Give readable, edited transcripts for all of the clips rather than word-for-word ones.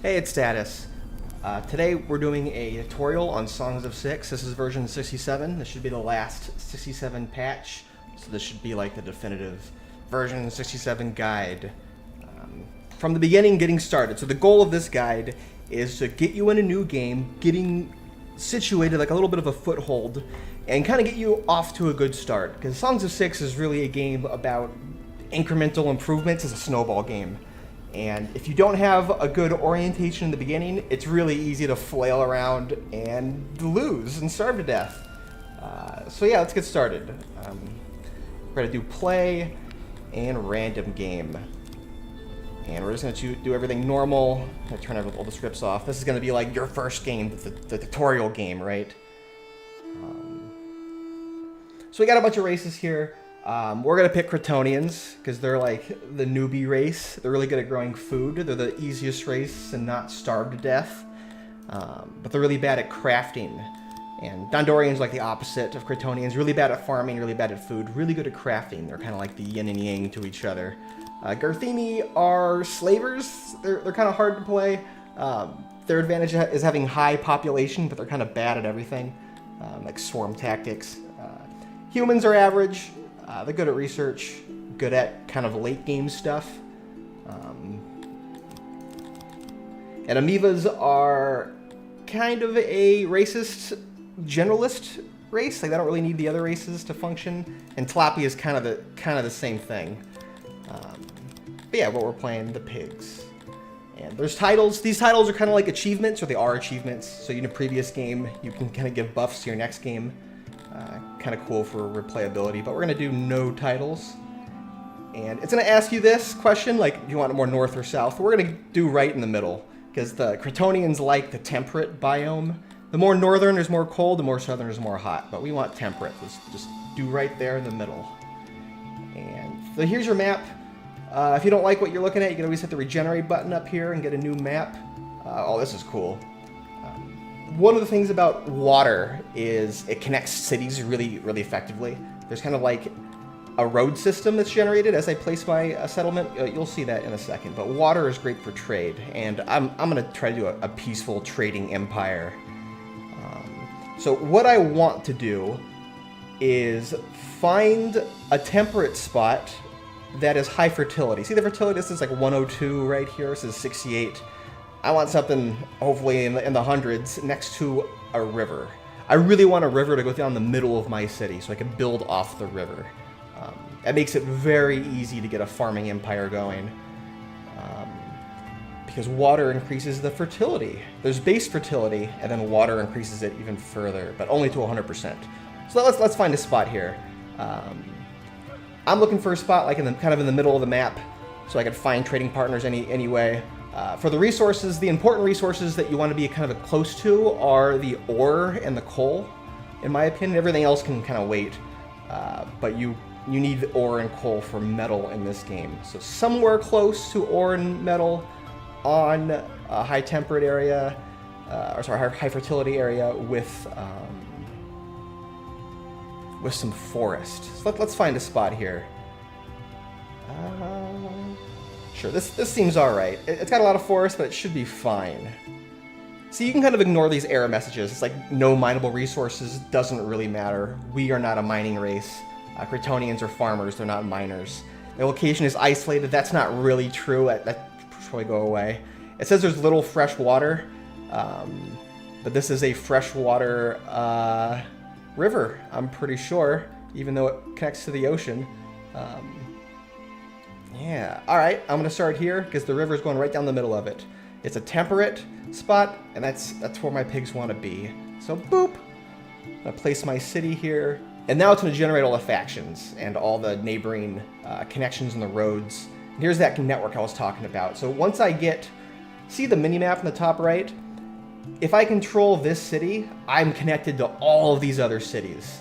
Hey, it's Status. Today we're doing a tutorial on Songs of Syx. This is version 67. This should be the last 67 patch, so this should be like the definitive version 67 guide. From the beginning, getting started. So the goal of this guide is to get you in a new game, getting situated, like a little bit of a foothold, and kind of get you off to a good start. Because Songs of Syx is really a game about incremental improvements. It's a snowball game. And if you don't have a good orientation in the beginning, it's really easy to flail around and lose and starve to death. So yeah, let's get started. We're gonna do play and random game. And we're just gonna do everything normal. I'm gonna turn all the scripts off. This is gonna be like your first game, the tutorial game, right? So we got a bunch of races here. We're gonna pick Cretonians because they're like the newbie race. They're really good at growing food. They're the easiest race and not starve to death. But they're really bad at crafting. And Dondorians like the opposite of Cretonians. Really bad at farming, really bad at food, really good at crafting. They're kind of like the yin and yang to each other. Garthini are slavers. They're kind of hard to play. Their advantage is having high population, but they're kind of bad at everything, like swarm tactics. Humans are average. They're good at research, good at kind of late game stuff. And Amoebas are kind of a racist generalist race. Like they don't really need the other races to function. And Tilapia is kind of the same thing. But yeah, but we're playing the pigs. And there's titles. These titles are kind of like achievements, or they are achievements. So in a previous game, you can kind of give buffs to your next game. Kind of cool for replayability, but we're going to do no titles. And it's going to ask you this question, like, do you want it more north or south? We're going to do right in the middle, because the Cretonians like the temperate biome. The more northern is more cold, the more southern is more hot, but we want temperate. Let's just do right there in the middle. And so here's your map. If you don't like what you're looking at, you can always hit the regenerate button up here and get a new map. Oh, this is cool. One of the things about water is it connects cities really, really effectively. There's kind of like a road system that's generated as I place my settlement. You'll see that in a second. But water is great for trade, and I'm going to try to do a peaceful trading empire. So what I want to do is find a temperate spot that is high fertility. See the fertility? This is like 102 right here. This is 68. I want something, hopefully, in the hundreds, next to a river. I really want a river to go down the middle of my city so I can build off the river. That makes it very easy to get a farming empire going. Because water increases the fertility. There's base fertility, and then water increases it even further, but only to 100%. So let's find a spot here. I'm looking for a spot like kind of in the middle of the map, so I can find trading partners anyway. For the resources, the important resources that you want to be kind of close to are the ore and the coal, in my opinion. Everything else can kind of wait, but you need ore and coal for metal in this game. So somewhere close to ore and metal on a high temperate area, high fertility area with some forest. So let's find a spot here. Sure, this seems alright. It's got a lot of forest, but it should be fine. So you can kind of ignore these error messages. It's like no mineable resources, doesn't really matter. We are not a mining race. Cretonians are farmers, they're not miners. The location is isolated, that's not really true. That should probably go away. It says there's little fresh water, but this is a freshwater river, I'm pretty sure, even though it connects to the ocean. Yeah, alright, I'm going to start here because the river's going right down the middle of it. It's a temperate spot, and that's where my pigs want to be. So, boop! I'm going to place my city here. And now it's going to generate all the factions and all the neighboring connections and the roads. And here's that network I was talking about. So once I see the mini-map in the top right? If I control this city, I'm connected to all of these other cities.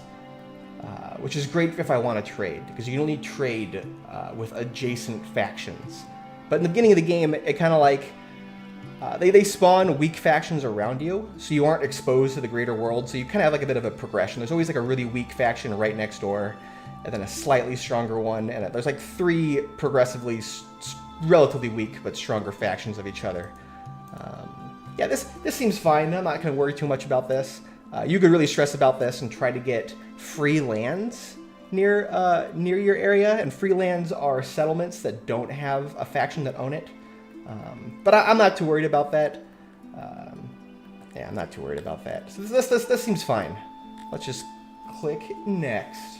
Which is great if I want to trade, because you can only trade with adjacent factions. But in the beginning of the game, it kind of like, they spawn weak factions around you, so you aren't exposed to the greater world, so you kind of have like a bit of a progression. There's always like a really weak faction right next door, and then a slightly stronger one, and there's like 3 progressively relatively weak but stronger factions of each other. yeah, this seems fine. I'm not going to worry too much about this. You could really stress about this and try to get free lands near your area, and free lands are settlements that don't have a faction that own it. But I'm not too worried about that. Yeah, I'm not too worried about that. So this seems fine. Let's just click next.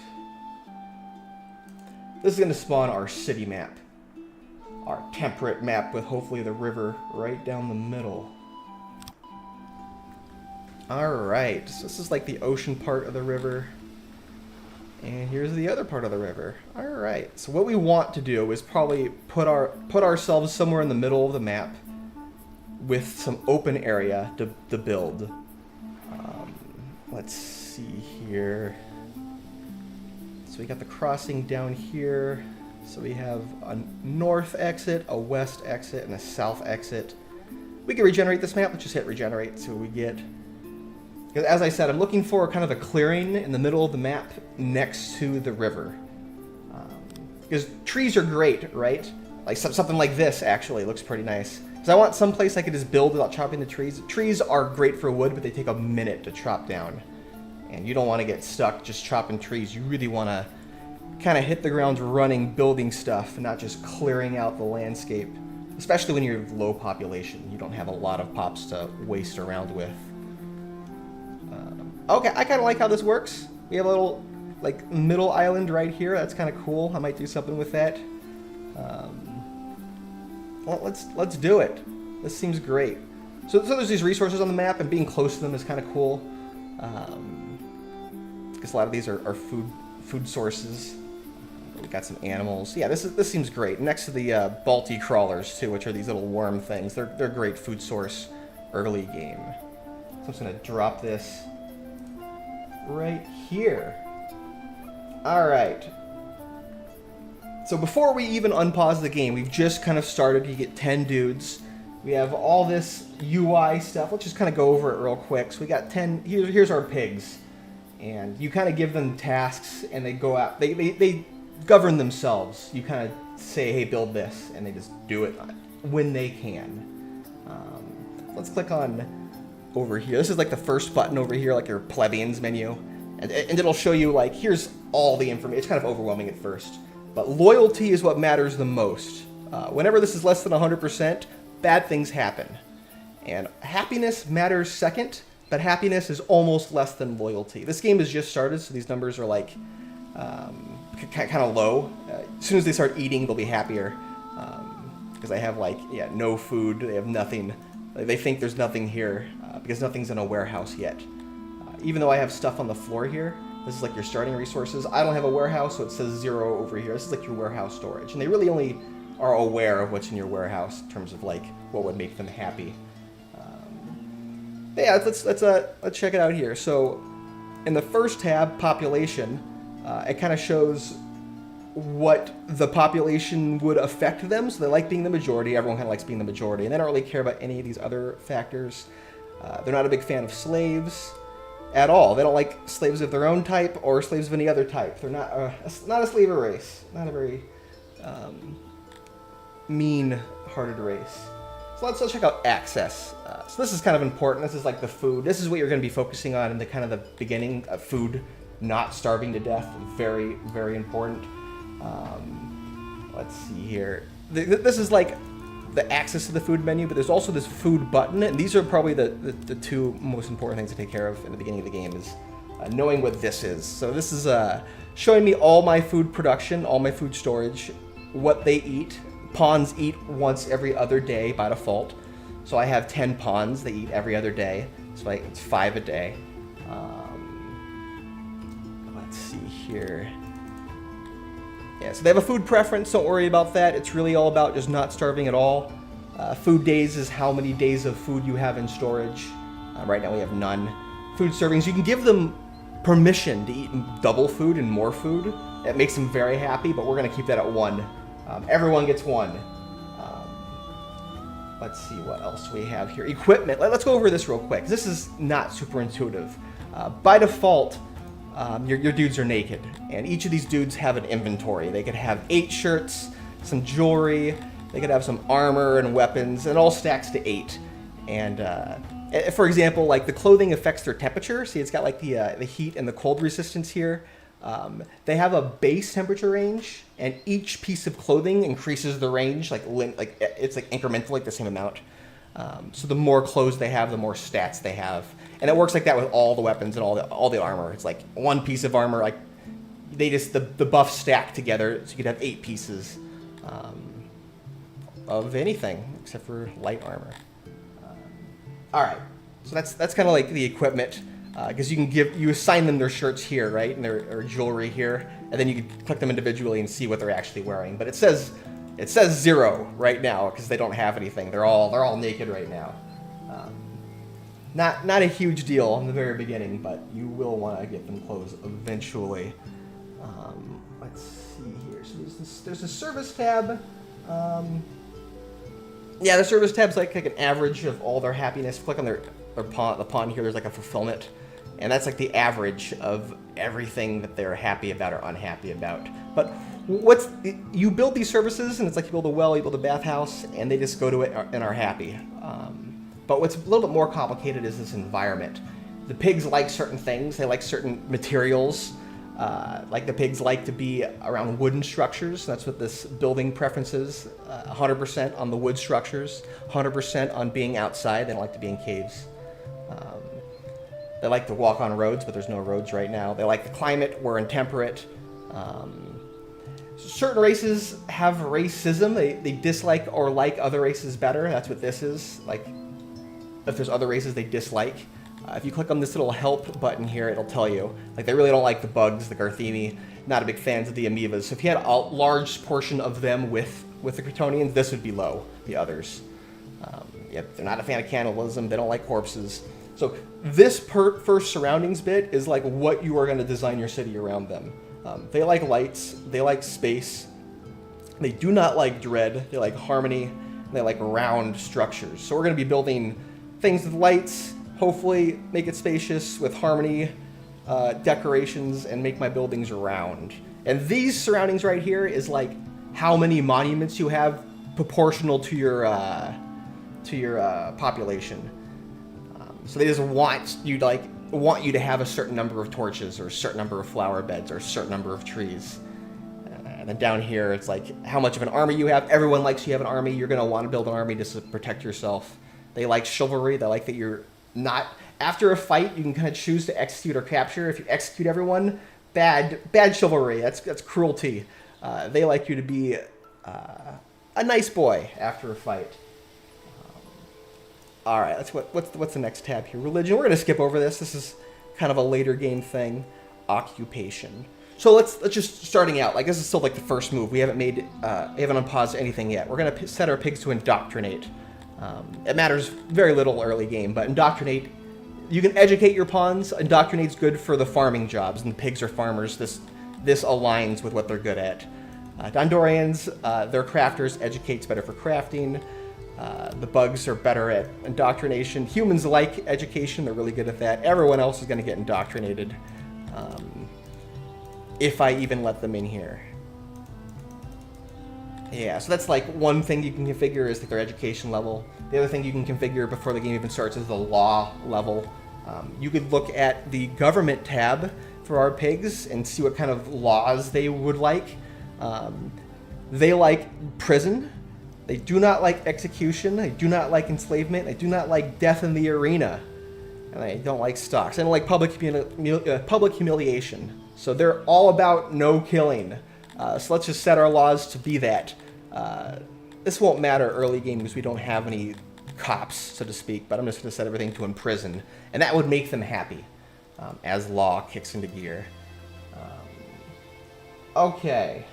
This is going to spawn our city map. Our temperate map with hopefully the river right down the middle. Alright, so this is like the ocean part of the river. And here's the other part of the river. Alright, so what we want to do is probably put ourselves somewhere in the middle of the map with some open area to build. Let's see here. So we got the crossing down here. So we have a north exit, a west exit, and a south exit. We can regenerate this map. Let's just hit regenerate, see what we get. Because as I said, I'm looking for kind of a clearing in the middle of the map next to the river. Because trees are great, right? Like something like this actually looks pretty nice. Because I want some place I could just build without chopping the trees. Trees are great for wood, but they take a minute to chop down. And you don't want to get stuck just chopping trees. You really want to kind of hit the ground running, building stuff, and not just clearing out the landscape. Especially when you're low population. You don't have a lot of pops to waste around with. Okay, I kind of like how this works. We have a little, like, middle island right here. That's kind of cool. I might do something with that. Well, let's do it. This seems great. So there's these resources on the map, and being close to them is kind of cool. Because a lot of these are food sources. We got some animals. Yeah, this seems great. Next to the Balti crawlers too, which are these little worm things. They're a great food source early game. So I'm just gonna drop this right here. All right. So before we even unpause the game, we've just kind of started. You get 10 dudes. We have all this UI stuff. Let's just kind of go over it real quick. So we got 10. Here's our pigs, and you kind of give them tasks, and they go out. They govern themselves. You kind of say, hey, build this, and they just do it when they can. Let's click on over here. This is like the first button over here, like your plebeians menu, and it'll show you like here's all the information. It's kind of overwhelming at first, but loyalty is what matters the most. Whenever this is less than 100%, bad things happen, and happiness matters second, but happiness is almost less than loyalty. This game has just started, so these numbers are like kind of low. As soon as they start eating, they'll be happier, because they have like no food. They have nothing. They think there's nothing here because nothing's in a warehouse yet. Even though I have stuff on the floor here, this is like your starting resources. I don't have a warehouse, so it says 0 over here. This is like your warehouse storage, and they really only are aware of what's in your warehouse in terms of like what would make them happy. Yeah, let's check it out here. So in the first tab, population, it kind of shows what the population would affect them. So they like being the majority. Everyone kind of likes being the majority, and they don't really care about any of these other factors. They're not a big fan of slaves at all. They don't like slaves of their own type or slaves of any other type. They're not a slaver race. Not a very mean-hearted race. So let's check out access. So this is kind of important. This is like the food. This is what you're going to be focusing on in the kind of the beginning of food. Not starving to death. Very, very important. Let's see here. This is like the access to the food menu, but there's also this food button, and these are probably the two most important things to take care of in the beginning of the game is knowing what this is. So this is showing me all my food production, all my food storage, what they eat. Pawns eat once every other day by default. So I have 10 pawns. They eat every other day. So it's 5 a day. Let's see here. Yeah, so they have a food preference. Don't worry about that. It's really all about just not starving at all. Food days is how many days of food you have in storage. Right now we have none. Food servings, you can give them permission to eat double food and more food. That makes them very happy, but we're going to keep that at 1. Everyone gets 1. Let's see what else we have here. Equipment. Let's go over this real quick. This is not super intuitive. By default, your dudes are naked, and each of these dudes have an inventory. They could have 8 shirts, some jewelry, they could have some armor and weapons, and it all stacks to 8. And for example, like the clothing affects their temperature. See, it's got like the heat and the cold resistance here. They have a base temperature range, and each piece of clothing increases the range, like it's like incremental, like the same amount. So the more clothes they have, the more stats they have, and it works like that with all the weapons and all the armor. It's like one piece of armor, like they just the buffs stack together, so you could have 8 pieces of anything except for light armor. All right, so that's kind of like the equipment, because you assign them their shirts here, right, and their jewelry here, and then you can click them individually and see what they're actually wearing. But it says 0 right now because they don't have anything. They're all naked right now. Not a huge deal in the very beginning, but you will want to get them clothes eventually. Let's see here. So there's a service tab. Yeah, the service tab's like an average of all their happiness. Click on the pawn here. There's like a fulfillment, and that's like the average of everything that they're happy about or unhappy about. But you build these services, and it's like you build a well, you build a bathhouse, and they just go to it and are happy. But what's a little bit more complicated is this environment. The pigs like certain things. They like certain materials. Like the pigs like to be around wooden structures. That's what this building preference is. 100% on the wood structures, 100% on being outside. They don't like to be in caves. They like to walk on roads, but there's no roads right now. They like the climate. We're intemperate. Certain races have racism. They dislike or like other races better. That's what this is. Like, if there's other races they dislike. If you click on this little help button here, it'll tell you. Like, they really don't like the bugs, the Garthini. Not a big fans of the amoebas. So if you had a large portion of them with the Cretonians, this would be low, the others. Yeah, they're not a fan of cannibalism. They don't like corpses. So this first surroundings bit is like what you are going to design your city around them. They like lights. They like space. They do not like dread. They like harmony. They like round structures. So we're going to be building things with lights, hopefully make it spacious with harmony, decorations, and make my buildings round. And these surroundings right here is like how many monuments you have proportional to your population. So they just want you to have a certain number of torches or a certain number of flower beds or a certain number of trees. And then down here, it's like how much of an army you have. Everyone likes you have an army. You're going to want to build an army just to protect yourself. They like chivalry. They like that you're not... After a fight, you can kind of choose to execute or capture. If you execute everyone, bad chivalry. That's cruelty. They like you to be a nice boy after a fight. All right, what's the next tab here? Religion. We're going to skip over this. This is kind of a later game thing. Occupation. So let's just starting out. Like, this is still like the first move. We haven't unpaused anything yet. We're going to set our pigs to indoctrinate. It matters very little early game, but indoctrinate. You can educate your pawns. Indoctrinate's good for the farming jobs, and the pigs are farmers. This aligns with what they're good at. Dondorians, they're crafters. Educate's better for crafting. The bugs are better at indoctrination. Humans like education. They're really good at that. Everyone else is going to get indoctrinated. If I even let them in here. Yeah, so that's like one thing you can configure is like their education level. The other thing you can configure before the game even starts is the law level. You could look at the government tab for our pigs and see what kind of laws they would like. They like prison. They do not like execution. They do not like enslavement. They do not like death in the arena. And they don't like stocks. They don't like public humiliation. So they're all about no killing. So let's just set our laws to be that. This won't matter early game because we don't have any cops, so to speak, but I'm just going to set everything to imprison. And that would make them happy as law kicks into gear. Okay.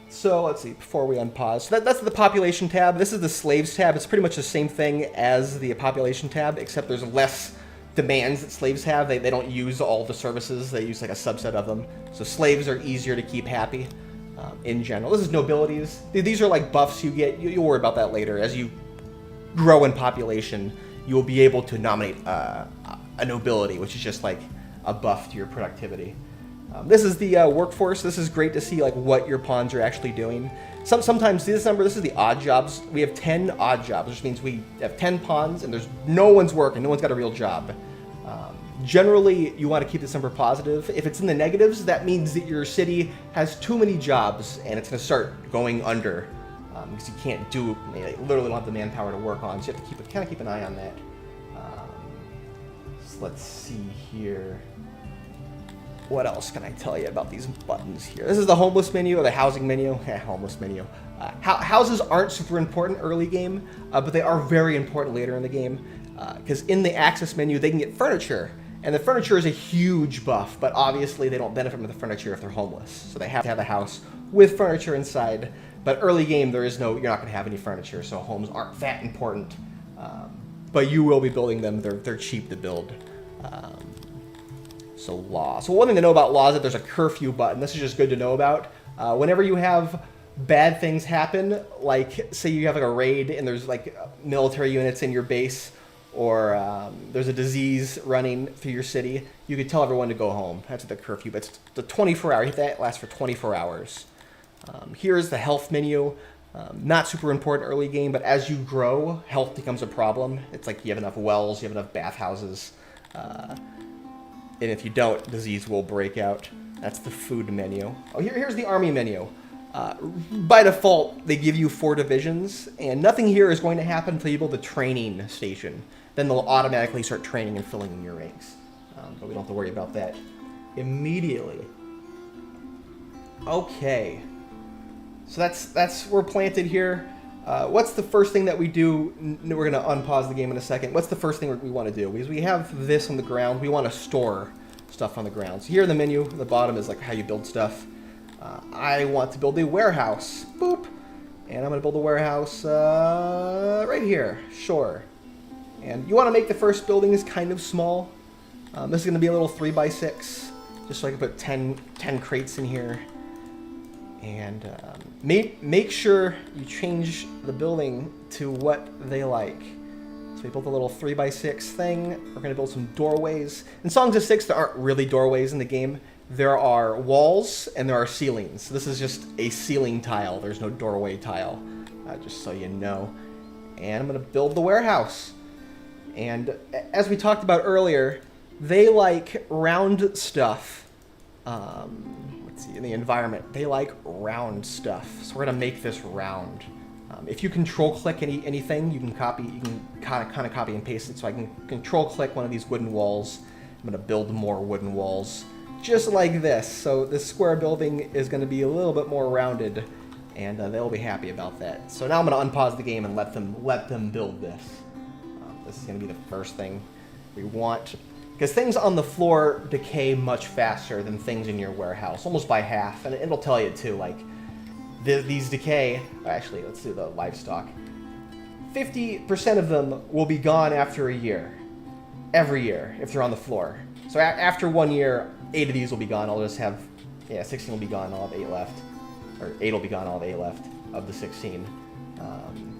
So let's see, before we unpause. So that's the population tab. This is the slaves tab. It's pretty much the same thing as the population tab, except there's less demands that slaves have. They don't use all the services. They use like a subset of them. So slaves are easier to keep happy in general. This is nobilities. These are like buffs you get. You'll worry about that later. As you grow in population, you will be able to nominate a nobility, which is just like a buff to your productivity. This is the workforce. This is great to see like what your pawns are actually doing. Sometimes see this number. This is the odd jobs. We have 10 odd jobs, which means we have 10 pawns and there's no one's working. No one's got a real job. Generally, you want to keep this number positive. If it's in the negatives, that means that your city has too many jobs and it's going to start going under because you can't do. You literally don't have the manpower to work on. So you have to kind of keep an eye on that. So let's see here. What else can I tell you about these buttons here? This is the homeless menu or the housing menu. Homeless menu. Houses aren't super important early game, but they are very important later in the game because in the access menu they can get furniture, and the furniture is a huge buff. But obviously they don't benefit from the furniture if they're homeless, so they have to have a house with furniture inside. But early game you're not going to have any furniture, so homes aren't that important. But you will be building them. They're cheap to build. So law. So one thing to know about law is that there's a curfew button. This is just good to know about. Whenever you have bad things happen, like say you have like a raid and there's like military units in your base, or there's a disease running through your city, you could tell everyone to go home. That's the curfew. But it's the 24 hour. That lasts for 24 hours. Here's the health menu. Not super important early game, but as you grow, health becomes a problem. It's like you have enough wells, you have enough bathhouses. And if you don't, disease will break out. That's the food menu. Oh, here's the army menu. By default, they give you 4 divisions, and nothing here is going to happen until you build a training station. Then they'll automatically start training and filling in your ranks. But we don't have to worry about that immediately. Okay. So that's we're planted here. What's the first thing that we do? We're going to unpause the game in a second. What's the first thing we want to do? Because we have this on the ground. We want to store stuff on the ground. So here in the menu, the bottom is like how you build stuff. I want to build a warehouse. Boop. And I'm going to build a warehouse right here. Sure. And you want to make the first buildings kind of small. This is going to be a little 3x6. Just so I can put 10 crates in here. And make sure you change the building to what they like. So we built a little 3x6 thing. We're going to build some doorways. In Songs of Syx, there aren't really doorways in the game. There are walls and there are ceilings. So this is just a ceiling tile. There's no doorway tile, just so you know. And I'm going to build the warehouse. And as we talked about earlier, they like round stuff. Let's see, in the environment, they like round stuff. So we're gonna make this round. If you control click anything, you can kind of copy and paste it. So I can control click one of these wooden walls. I'm gonna build more wooden walls, just like this. So this square building is gonna be a little bit more rounded, and they'll be happy about that. So now I'm gonna unpause the game and let them build this. This is gonna be the first thing we want. Because things on the floor decay much faster than things in your warehouse, almost by half. And it'll tell you too, like, these decay. Actually, let's do the livestock. 50% of them will be gone after a year. Every year, if they're on the floor. So after 1 year, 8 of these will be gone. I'll just have, 16 will be gone. I'll have 8 left. Or 8 will be gone. I'll have 8 left of the 16.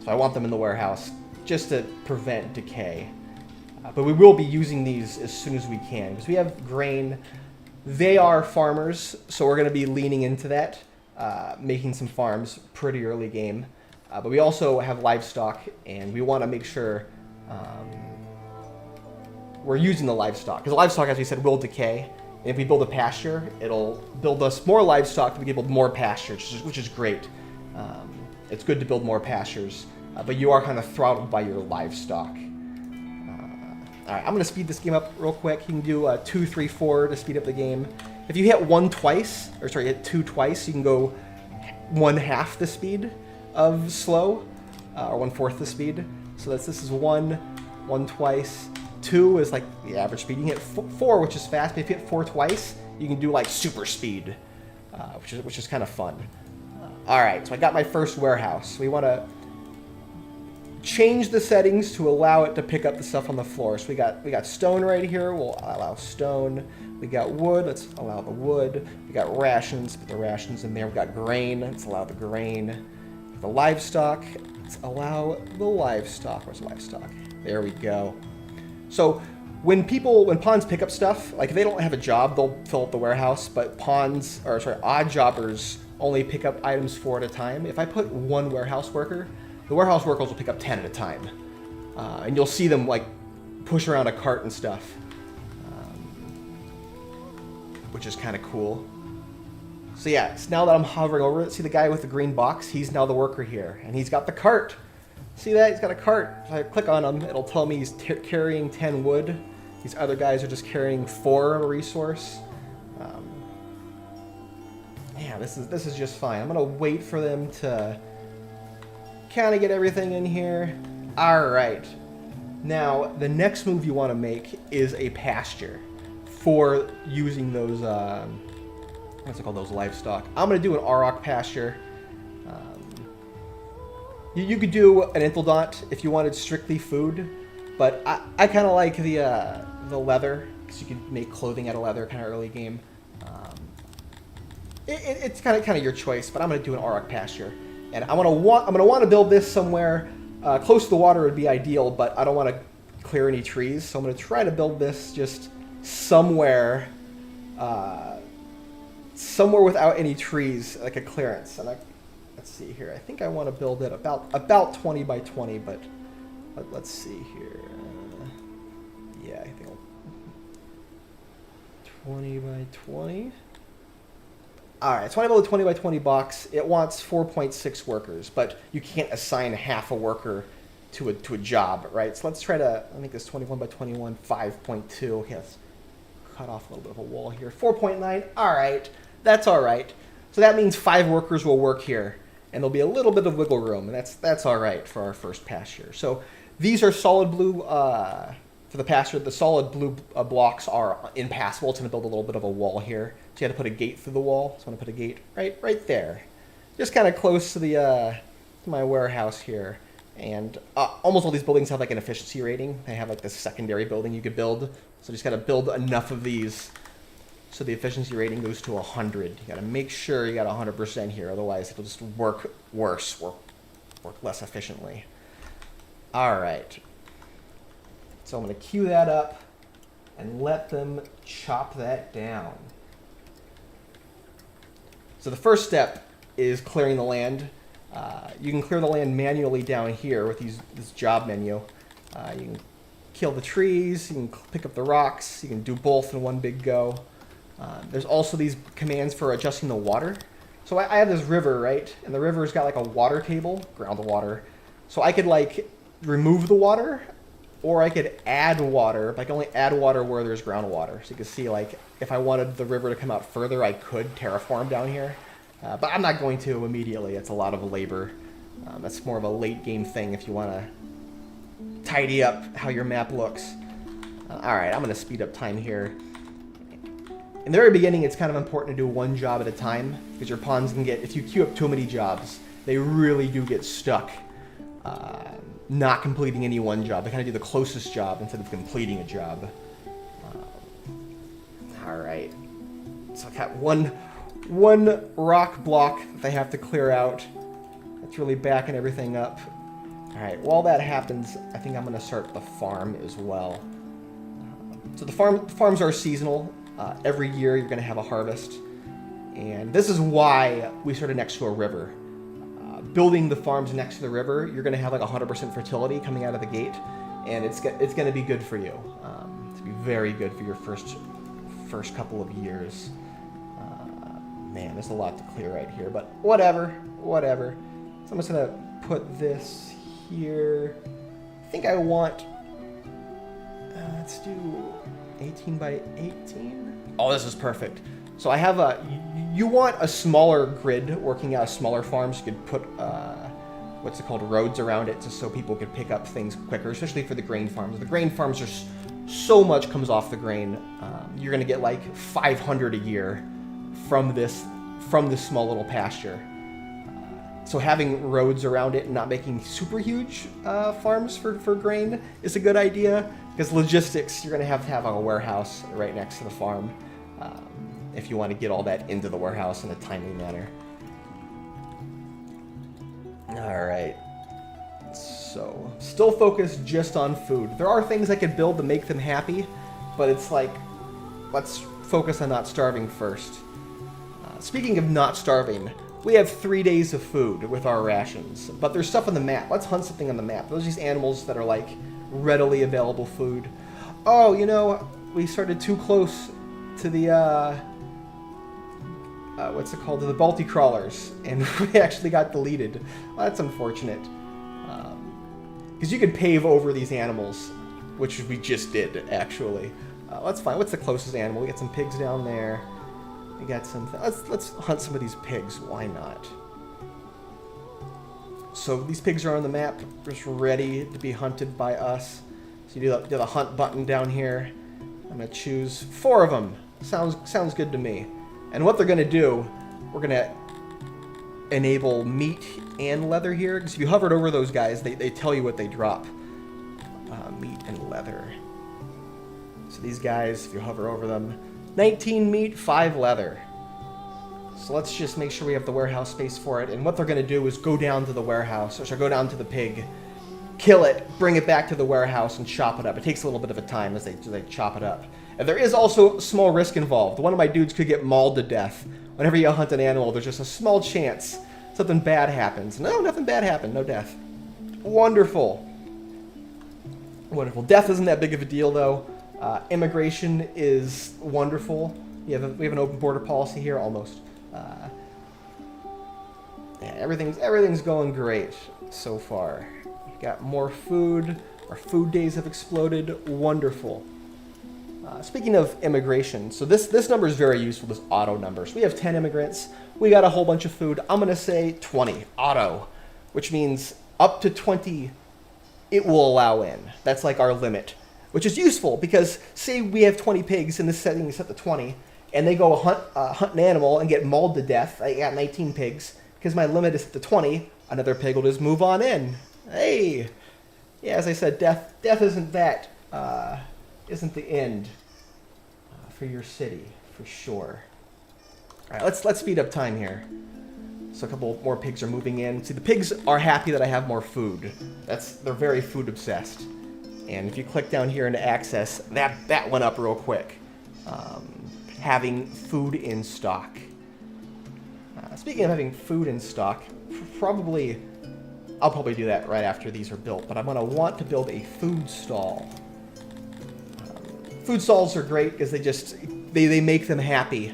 So I want them in the warehouse just to prevent decay. But we will be using these as soon as we can, because we have grain. They are farmers, so we're going to be leaning into that, making some farms pretty early game. But we also have livestock, and we want to make sure we're using the livestock. Because livestock, as we said, will decay. And if we build a pasture, it'll build us more livestock to be able to build more pastures, which is great. It's good to build more pastures, but you are kind of throttled by your livestock. All right, I'm going to speed this game up real quick. You can do 2, 3, 4 to speed up the game. If you hit 1 twice, or sorry, hit 2 twice, you can go 1/2 the speed of slow, or 1/4 the speed. So this is 1 twice. 2 is like the average speed. You can hit 4, which is fast. But if you hit 4 twice, you can do like super speed, which is kind of fun. All right, so I got my first warehouse. We want to change the settings to allow it to pick up the stuff on the floor. So we got stone right here. We'll allow stone. We got wood. Let's allow the wood. We got rations. Put the rations in there. We got grain. Let's allow the grain. The livestock. Let's allow the livestock. Where's the livestock? There we go. So when pawns pick up stuff, like if they don't have a job, they'll fill up the warehouse, but odd jobbers only pick up items 4 at a time. If I put 1 warehouse worker, the warehouse workers will pick up 10 at a time. And you'll see them like push around a cart and stuff, which is kind of cool. So yeah, so now that I'm hovering over it, see the guy with the green box? He's now the worker here, and he's got the cart. See that? He's got a cart. If I click on him, it'll tell me he's carrying 10 wood. These other guys are just carrying 4 of a resource. Yeah, this is just fine. I'm gonna wait for them to kind of get everything in here. All right. Now the next move you want to make is a pasture for using those. What's it called? Those livestock. I'm gonna do an auroch pasture. You could do an intildont if you wanted strictly food, but I kind of like the leather, because you can make clothing out of leather kind of early game. It's kind of your choice, but I'm gonna do an auroch pasture, and I'm gonna want to build this somewhere close to the water would be ideal, but I don't want to clear any trees, so I'm gonna try to build this just somewhere without any trees, like a clearance. And let's see here. I think I want to build it about 20 by 20, but let's see here. Yeah, I think 20 by 20. All right, so I build a 20 by 20 box. It wants 4.6 workers, but you can't assign half a worker to a job, right? So let's try to, I think it's 21 by 21, 5.2. Okay, let's cut off a little bit of a wall here. 4.9, all right, that's all right. So that means 5 workers will work here, and there'll be a little bit of wiggle room, and that's all right for our first pasture. So these are solid blue, for the pasture, the solid blue blocks are impassable. It's gonna build a little bit of a wall here. So you had to put a gate through the wall. So I'm gonna put a gate right there. Just kind of close to the to my warehouse here. And almost all these buildings have like an efficiency rating. They have like this secondary building you could build. So just gotta build enough of these so the efficiency rating goes to 100. You gotta make sure you got 100% here, otherwise it'll just work worse, work less efficiently. All right. So I'm gonna queue that up and let them chop that down. So the first step is clearing the land. You can clear the land manually down here with this job menu. You can kill the trees, you can pick up the rocks, you can do both in one big go. There's also these commands for adjusting the water. So I have this river, right? And the river's got like a water table, groundwater. So I could like remove the water, or I could add water, but I can only add water where there's groundwater. So you can see, like, if I wanted the river to come out further, I could terraform down here. But I'm not going to immediately. It's a lot of labor. That's more of a late game thing if you want to tidy up how your map looks. All right, I'm going to speed up time here. In the very beginning, it's kind of important to do one job at a time, because your pawns can get, if you queue up too many jobs, they really do get stuck not completing any one job. They kind of do the closest job instead of completing a job. All right. So I got one rock block that they have to clear out. That's really backing everything up. All right, while that happens, I think I'm going to start the farm as well. So the farms are seasonal. Every year you're going to have a harvest. And this is why we started next to a river. Building the farms next to the river, you're going to have like 100% fertility coming out of the gate, and it's going to be good for you. It's going to be very good for your first couple of years. Man, there's a lot to clear right here, but whatever. So I'm just going to put this here. I think I want, let's do 18 by 18. Oh, this is perfect. So I have you want a smaller grid working out smaller farms. You could put, what's it called, roads around it just so people could pick up things quicker, especially for the grain farms. The grain farms are so much comes off the grain. You're gonna get like 500 a year from this small little pasture. So having roads around it and not making super huge farms for grain is a good idea, because logistics, you're gonna have a warehouse right next to the farm. If you want to get all that into the warehouse in a timely manner. All right. So, still focused just on food. There are things I could build to make them happy, but it's like, let's focus on not starving first. Speaking of not starving, we have 3 days of food with our rations, but there's stuff on the map. Let's hunt something on the map. Those are these animals that are like readily available food. Oh, you know, we started too close to the, what's it called? To the Balti crawlers, and we actually got deleted. Well, that's unfortunate. Because you could pave over these animals, which we just did, actually. Let's find, what's the closest animal? We got some pigs down there. We got some, let's hunt some of these pigs. Why not? So these pigs are on the map, just ready to be hunted by us. So you do the hunt button down here. I'm gonna choose 4 of them. Sounds good to me. And what they're gonna do, we're gonna enable meat and leather here, because if you hovered over those guys, they tell you what they drop. Meat and leather. So these guys, if you hover over them, 19 meat, 5 leather. So let's just make sure we have the warehouse space for it. And what they're going to do is go down to the warehouse, or go down to the pig, kill it, bring it back to the warehouse, and chop it up. It takes a little bit of a time as they chop it up. And there is also small risk involved. One of my dudes could get mauled to death. Whenever you hunt an animal, there's just a small chance something bad happens. No, nothing bad happened. No death. Wonderful. Wonderful. Death isn't that big of a deal, though. Immigration is wonderful. We have an open border policy here, almost. Yeah, everything's going great so far. We've got more food. Our food days have exploded. Wonderful. Speaking of immigration, so this number is very useful, this auto number. So we have 10 immigrants. We got a whole bunch of food. I'm going to say 20, auto, which means up to 20 it will allow in. That's like our limit, which is useful because say we have 20 pigs and this setting is set to 20, and they go hunt an animal and get mauled to death. I got 19 pigs. Because my limit is set to 20, another pig will just move on in. Hey! Yeah, as I said, death isn't that, isn't the end for your city, for sure. All right, let's speed up time here. So a couple more pigs are moving in. See, the pigs are happy that I have more food. They're very food obsessed. And if you click down here into access, that went up real quick. Having food in stock. Speaking of having food in stock, I'll probably do that right after these are built, but I'm going to want to build a food stall. Food stalls are great because they make them happy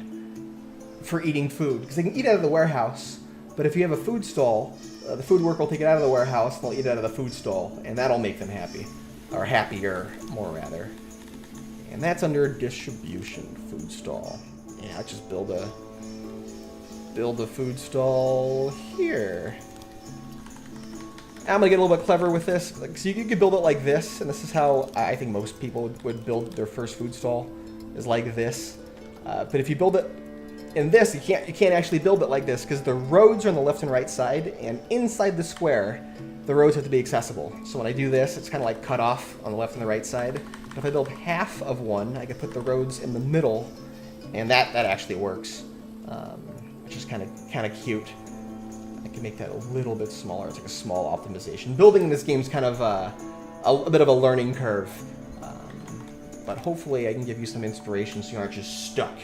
for eating food. Because they can eat out of the warehouse, but if you have a food stall, the food worker will take it out of the warehouse and they'll eat out of the food stall, and that'll make them happy. Or happier, more rather. And that's under distribution, food stall. Yeah, let's just build a food stall here. I'm gonna get a little bit clever with this. So you could build it like this, and this is how I think most people would build their first food stall, is like this. But if you build it in this, you can't actually build it like this because the roads are on the left and right side, and inside the square, the roads have to be accessible. So when I do this, it's kind of like cut off on the left and the right side. But if I build half of one, I can put the roads in the middle, and that actually works, which is kind of cute. I can make that a little bit smaller. It's like a small optimization. Building in this game is kind of a bit of a learning curve, but hopefully I can give you some inspiration so you aren't just stuck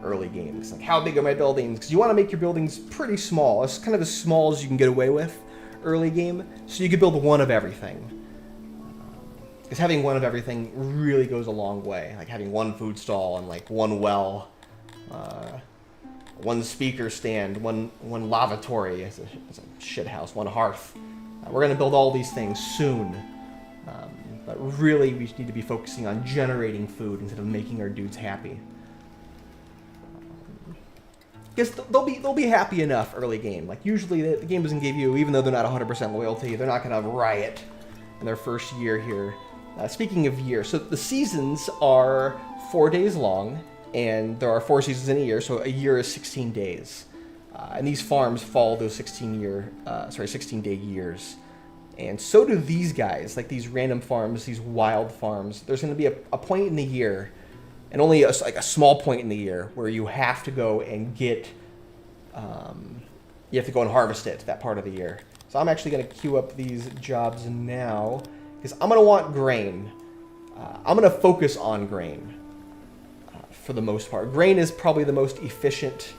early games. Like, how big are my buildings? Because you want to make your buildings pretty small. It's kind of as small as you can get away with early game, so you can build one of everything. Because having one of everything really goes a long way. Like having one food stall and like one well, one speaker stand, one lavatory, it's a shit house, one hearth. We're going to build all these things soon. But really, we need to be focusing on generating food instead of making our dudes happy. Because they'll be happy enough early game. Like usually the game doesn't give you, even though they're not 100% loyalty, they're not going to riot in their first year here. Speaking of year, so the seasons are 4 days long, and there are 4 seasons in a year, so a year is 16 days. And these farms follow those 16-day years. And so do these guys, like these random farms, these wild farms. There's going to be a point in the year, and only a small point in the year, where you have to go and get, you have to go and harvest it that part of the year. So I'm actually going to queue up these jobs now, because I'm going to want grain. I'm going to focus on grain for the most part. Grain is probably the most efficient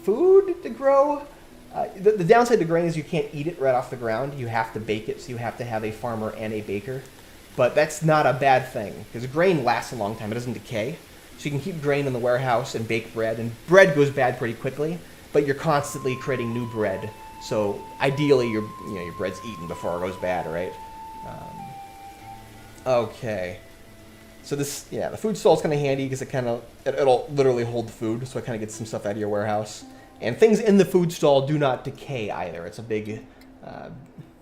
food to grow. The downside to grain is you can't eat it right off the ground. You have to bake it, so you have to have a farmer and a baker. But that's not a bad thing, because grain lasts a long time. It doesn't decay. So you can keep grain in the warehouse and bake bread, and bread goes bad pretty quickly, but you're constantly creating new bread. So ideally, your bread's eaten before it goes bad, right? Okay. So this, the food stall is kind of handy because it'll literally hold food, so it kind of gets some stuff out of your warehouse. And things in the food stall do not decay either. It's a big,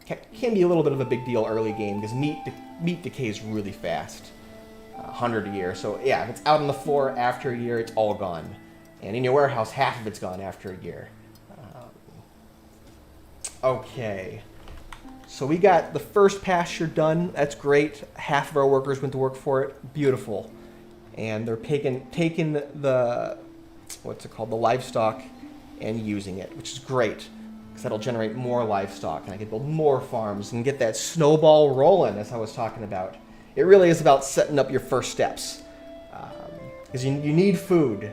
can be a little bit of a big deal early game because meat decays really fast, 100 a year. So yeah, if it's out on the floor after a year, it's all gone. And in your warehouse, half of it's gone after a year. Okay. So we got the first pasture done. That's great. Half of our workers went to work for it. Beautiful. And they're taking the, what's it called, the livestock and using it, which is great. Because that'll generate more livestock, and I can build more farms and get that snowball rolling, as I was talking about. It really is about setting up your first steps. Because you need food.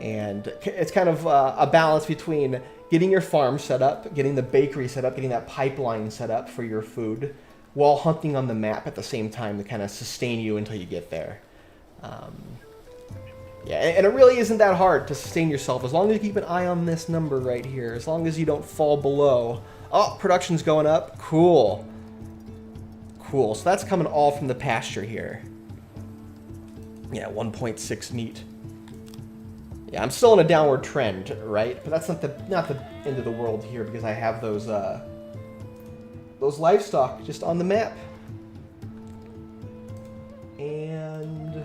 And it's kind of a balance between getting your farm set up, getting the bakery set up, getting that pipeline set up for your food, while hunting on the map at the same time to kind of sustain you until you get there. Yeah, and it really isn't that hard to sustain yourself as long as you keep an eye on this number right here, as long as you don't fall below. Oh, production's going up. Cool. Cool. So that's coming all from the pasture here. Yeah, 1.6 meat. Yeah, I'm still in a downward trend, right? But that's not the end of the world here because I have those livestock just on the map. And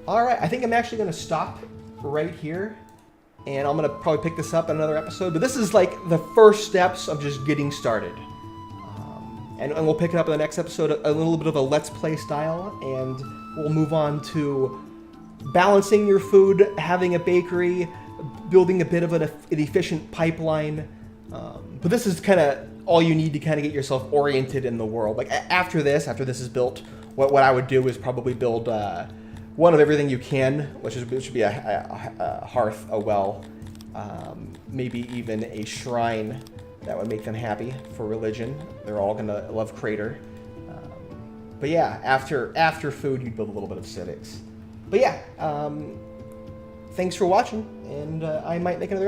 all right, I think I'm actually going to stop right here, and I'm going to probably pick this up in another episode. But this is like the first steps of just getting started. And we'll pick it up in the next episode, a little bit of a Let's Play style, and we'll move on to balancing your food, having a bakery, building a bit of an efficient pipeline. But this is kind of all you need to kind of get yourself oriented in the world. Like after this is built, what I would do is probably build one of everything you can, which should be a hearth, a well, maybe even a shrine. That would make them happy for religion. They're all gonna love Crater. But yeah, after food, you'd build a little bit of civics. But yeah, thanks for watching, and I might make another episode.